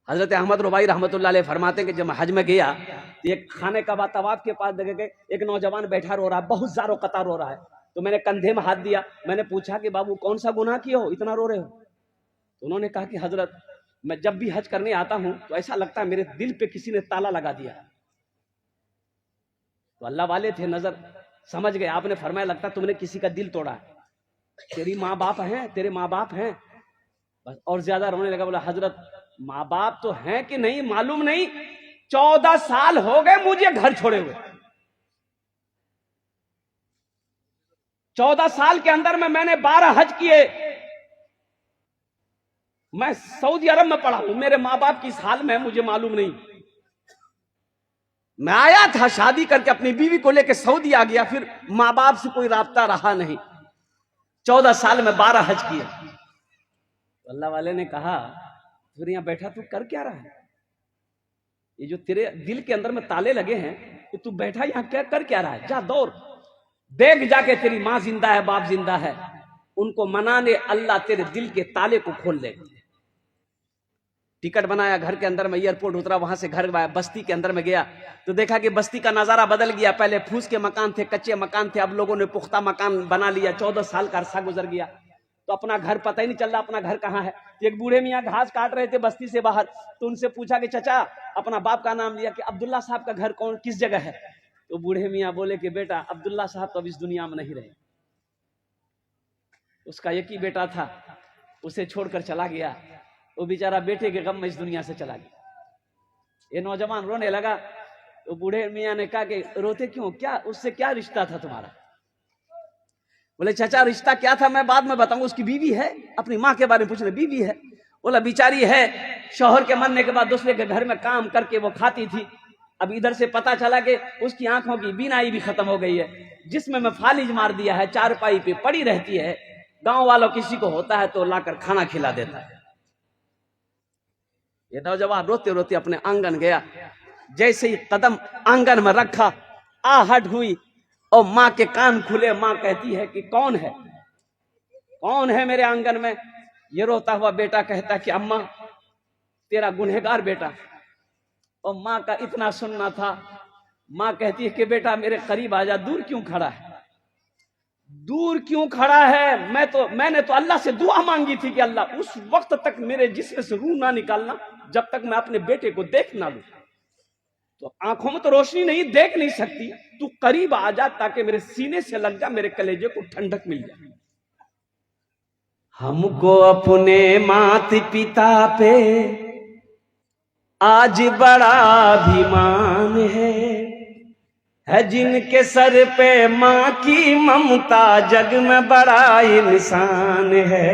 हजरत अहमद रुबाई रहमतुल्लाह अलैह फरमाते हैं कि जब मैं हज में गया तो एक खाने का बाद तवाफ के पास देखे गए, एक नौजवान बैठा रो रहा है, बहुत ज़ारो कतार रो रहा है। तो मैंने कंधे में हाथ दिया, मैंने पूछा कि बाबू कौन सा गुनाह किए हो, इतना रो रहे हो? तो उन्होंने कहा कि हजरत मैं जब भी हज करने आता हूं तो ऐसा लगता है मेरे दिल पे किसी ने ताला लगा दिया। तो अल्लाह वाले थे, नजर समझ गए। आपने फरमाया लगता तुमने किसी का दिल तोड़ा है, तेरी माँ बाप हैं, तेरे माँ बाप हैं। बस और ज्यादा रोने लगा, बोला हजरत माँ बाप तो हैं कि नहीं मालूम नहीं, 14 साल हो गए मुझे घर छोड़े हुए। 14 साल के अंदर में मैंने 12 हज किए। मैं सऊदी अरब में पढ़ा हूं, मेरे माँ बाप किस हाल में है मुझे मालूम नहीं। मैं आया था शादी करके अपनी बीवी को लेकर सऊदी आ गया, फिर माँ बाप से कोई राब्ता रहा नहीं। 14 साल में 12 हज किए। तो अल्लाह वाले ने कहा फिर यहां बैठा तू कर क्या रहा है? ये जो तेरे दिल के अंदर में ताले लगे हैं, तो तू बैठा यहां क्या कर क्या रहा है? जा दौड़ देख जाके तेरी माँ जिंदा है, बाप जिंदा है, उनको मनाने अल्लाह तेरे दिल के ताले को खोल देगा। टिकट बनाया, घर के अंदर में एयरपोर्ट उतरा, वहां से घर बस्ती के अंदर में गया तो देखा कि बस्ती का नजारा बदल गया। पहले फूस के मकान थे, कच्चे मकान थे, अब लोगों ने पुख्ता मकान बना लिया। 14 साल का अरसा गुजर गया तो अपना घर पता ही नहीं चल रहा अपना घर कहाँ है। एक बूढ़े मियाँ घास काट रहे थे बस्ती से बाहर, तो उनसे पूछा कि चचा, अपना बाप का नाम लिया कि अब्दुल्ला साहब का घर कौन किस जगह है? तो बूढ़े मियाँ बोले कि बेटा अब्दुल्ला साहब तो अब इस दुनिया में नहीं रहे, उसका एक ही बेटा था, उसे छोड़कर चला गया। वो बेचारा बेटे के गम में इस दुनिया से चला गया। ये नौजवान रोने लगा तो बूढ़े मियाँ ने कहा कि रोते क्यों, क्या उससे क्या रिश्ता था तुम्हारा? बोले चाचा रिश्ता क्या था मैं बाद में बताऊंगा, उसकी बीवी है। अपनी माँ के बारे में पूछ रहे, बीवी है? बोला बेचारी है, शौहर के मरने के बाद दूसरे के घर में काम करके वो खाती थी। अब इधर से पता चला कि उसकी आंखों की बीनाई भी खत्म हो गई है, जिसमें मैं फालिज मार दिया है, चारपाई पे पड़ी रहती है। गांव वालों किसी को होता है तो लाकर खाना खिला देता है। ये नौजवान रोते रोते अपने आंगन गया। जैसे ही कदम आंगन में रखा, आहट हुई और माँ के कान खुले। माँ कहती है कि कौन है, कौन है मेरे आंगन में? ये रोता हुआ बेटा कहता कि अम्मा तेरा गुनहगार बेटा। और माँ का इतना सुनना था। माँ कहती है कि बेटा मेरे करीब आ जा, दूर क्यों खड़ा है, दूर क्यों खड़ा है? मैंने तो अल्लाह से दुआ मांगी थी कि अल्लाह उस वक्त तक मेरे जिस्म से रूह ना निकालना जब तक मैं अपने बेटे को देख ना लूं। तो आंखों में तो रोशनी नहीं, देख नहीं सकती, तू करीब आ जा ताकि मेरे सीने से लग जा, मेरे कलेजे को ठंडक मिल जाए। हमको अपने माता पिता पे आज बड़ा अभिमान है जिनके सर पे माँ की ममता, जग में बड़ा इंसान है,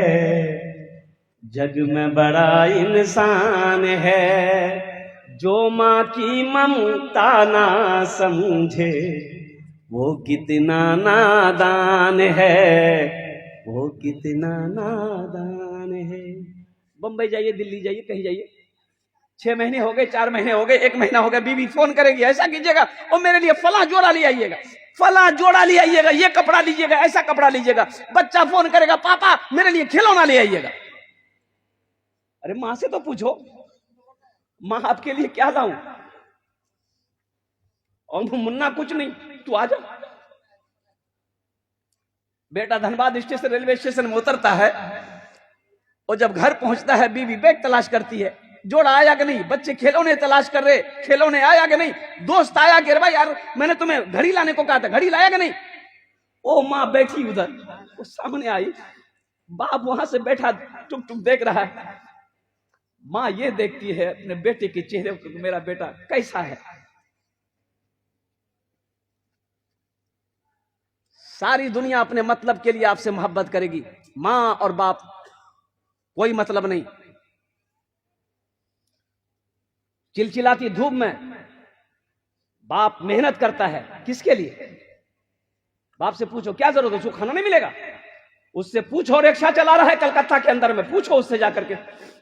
जग में बड़ा इंसान है। जो माँ की ममता ना समझे वो कितना नादान है, वो कितना नादान है। बंबई जाइए, दिल्ली जाइए, कहीं जाइए, 6 महीने हो गए, 4 महीने हो गए, 1 महीना हो गया, बीवी फोन करेगी, ऐसा कीजिएगा और मेरे लिए फला जोड़ा ले आइएगा, फला जोड़ा ले आइएगा, ये कपड़ा लीजिएगा, ऐसा कपड़ा लीजिएगा। बच्चा फोन करेगा, पापा मेरे लिए खिलौना ले आइएगा। अरे माँ से तो पूछो, माँ आपके लिए क्या लाऊं? और मुन्ना कुछ नहीं, तू आ जा। बेटा धनबाद स्टेशन रेलवे स्टेशन में उतरता है और जब घर पहुंचता है बीवी बैग तलाश करती है, जोड़ा आया कि नहीं, बच्चे खिलौने तलाश कर रहे, खिलौने आया कि नहीं, दोस्त आया कि भाई यार मैंने तुम्हें घड़ी लाने को कहा था, घड़ी लाया कि नहीं? ओ माँ बैठी उधर, वो सामने आई, बाप वहां से बैठा टुक टुक देख रहा है। माँ ये देखती है अपने बेटे के चेहरे को, मेरा बेटा कैसा है। सारी दुनिया अपने मतलब के लिए आपसे मोहब्बत करेगी, माँ और बाप कोई मतलब नहीं। चिलचिलाती धूप में बाप मेहनत करता है, किसके लिए? बाप से पूछो क्या जरूरत है, उसको खाना नहीं मिलेगा? उससे पूछो, रिक्शा चला रहा है कलकत्ता के अंदर में, पूछो उससे जाकर के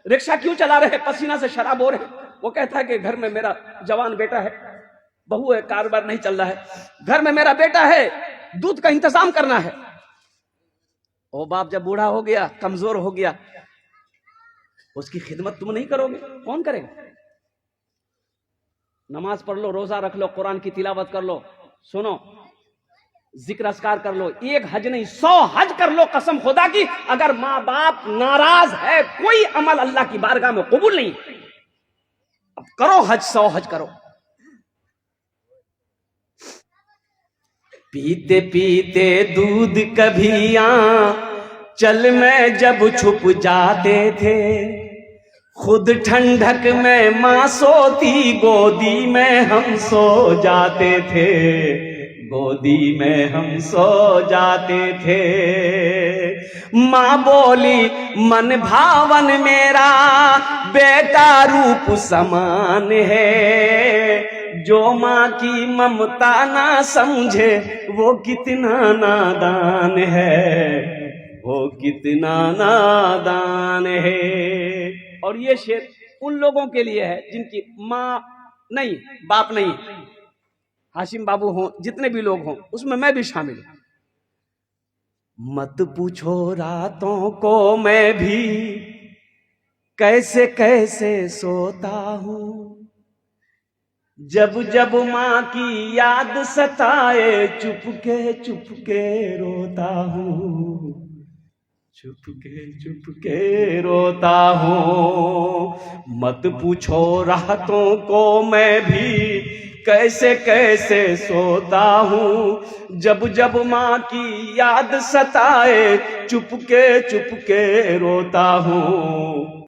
रिक्शा क्यों चला रहे हैं, पसीना से शराब हो रहे। वो कहता है कि घर में मेरा जवान बेटा है, बहू है, कारोबार नहीं चल रहा है, घर में मेरा बेटा है, दूध का इंतजाम करना है। ओ बाप जब बूढ़ा हो गया, कमजोर हो गया, उसकी खिदमत तुम नहीं करोगे, कौन करेगा? नमाज पढ़ लो, रोजा रख लो, कुरान की तिलावत कर लो, सुनो, जिक्र अस्कार कर लो, एक हज नहीं 100 हज कर लो, कसम खुदा की। अगर माँ बाप नाराज है, कोई अमल अल्लाह की बारगाह में कबूल नहीं। अब करो हज, 100 हज करो। पीते पीते दूध कभी चल में जब छुप जाते थे, खुद ठंडक में मां सोती, गोदी में हम सो जाते थे, गोदी में हम सो जाते थे। मां बोली मन भावन मेरा बेटा रूप समान है, जो मां की ममता ना समझे वो कितना नादान है, वो कितना नादान है। और ये शेर उन लोगों के लिए है जिनकी मां नहीं, बाप नहीं। हाशिम बाबू हों, जितने भी लोग हों, उसमें मैं भी शामिल हूं। मत पूछो रातों को मैं भी कैसे कैसे सोता हूं, जब जब मां की याद सताए चुपके चुपके रोता हूं, चुपके रोता हूं। मत पूछो रातों को मैं भी कैसे कैसे सोता हूं, जब जब मां की याद सताए चुपके चुपके रोता हूं।